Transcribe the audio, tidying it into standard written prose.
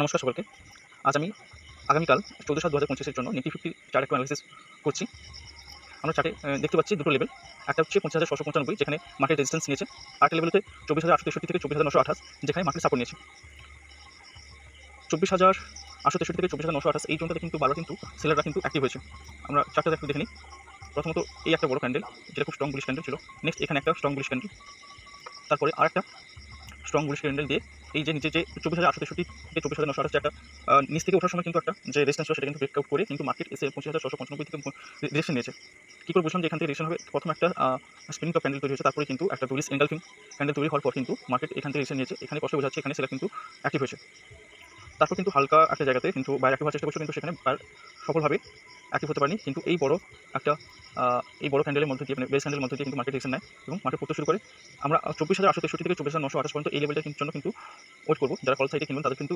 নমস্কার সকলকে। আজ আমি আগামীকাল 14/7/2025 এর জন্য নিফটি 50 চার্ট একটু অ্যানালিসিস করছি। আমরা চার্টে দেখতে পাচ্ছি দুটো লেভেল। একটা হচ্ছে 50,695 যেখানে মার্কেট রেজিস্ট্যান্স নিয়েছে। আরেকটা লেভেল হচ্ছে 24,863 থেকে 24,928 যেখানে মার্কেট সাপোর্ট নিয়েছে। 24,863 থেকে 24,928 এই জোনটাতে কিন্তু বারবার কিন্তু সেলাররা কিন্তু অ্যাক্টিভ হয়েছে। আমরা চার্টটা একটু দেখে নিই। প্রথমত এই একটা বড় ক্যান্ডেল যেটা খুব স্ট্রং বুলিশ ক্যান্ডেল ছিল। নেক্সট এখানে একটা স্ট্রং বুলিশ ক্যান্ডেল। তারপরে আরেকটা স্ট্রং বুলিশ ক্যান্ডেল দিয়ে এই যে নিচে যে 24,863 থেকে 24,928 যে একটা নিচ থেকে ওঠার সময় কিন্তু একটা যে রেজিস্ট্যান্স ছিল সেটা কিন্তু ব্রেকআউট করে কিন্তু মার্কেট এসে 25,695 থেকে রিজেকশন নিয়েছে। কী করে বুঝলাম যে এখান থেকে রিজেকশন হবে? প্রথম একটা স্পিনিং টপ ক্যান্ডেল তৈরি হয়েছে, তারপরে কিন্তু একটা বুলিশ এনগালফিং ক্যান্ডেল তৈরি হওয়ার পর কিন্তু মার্কেট এখান থেকে রিজেকশন নিয়েছে। এখানে স্পষ্ট বোঝা যাচ্ছে এখানে সেলার কিন্তু অ্যাক্টিভ হয়েছে। তারপর কিন্তু হালকা একটা জায়গাতে কিন্তু বায়ার অ্যাক্টিভ হওয়ার চেষ্টা করছিল, কিন্তু সেখানে বায়ার সফলভাবে অ্যাক্টিভ হতে পারেনি। কিন্তু এই বড় একটা এই বড় ক্যান্ডেলের মধ্যে দিয়ে মানে বেস ক্যান্ডেলের মধ্যে দিয়ে কিন্তু মার্কেট রিজেকশন নেয় এবং মার্কেট পড়তে শুরু করে। আমরা 24,863 থেকে 24,928 পর্যন্ত এই লেভেলটার জন্য কিন্তু ওয়েট করব। যারা কল সাইডে কিনবেন তাদের কিন্তু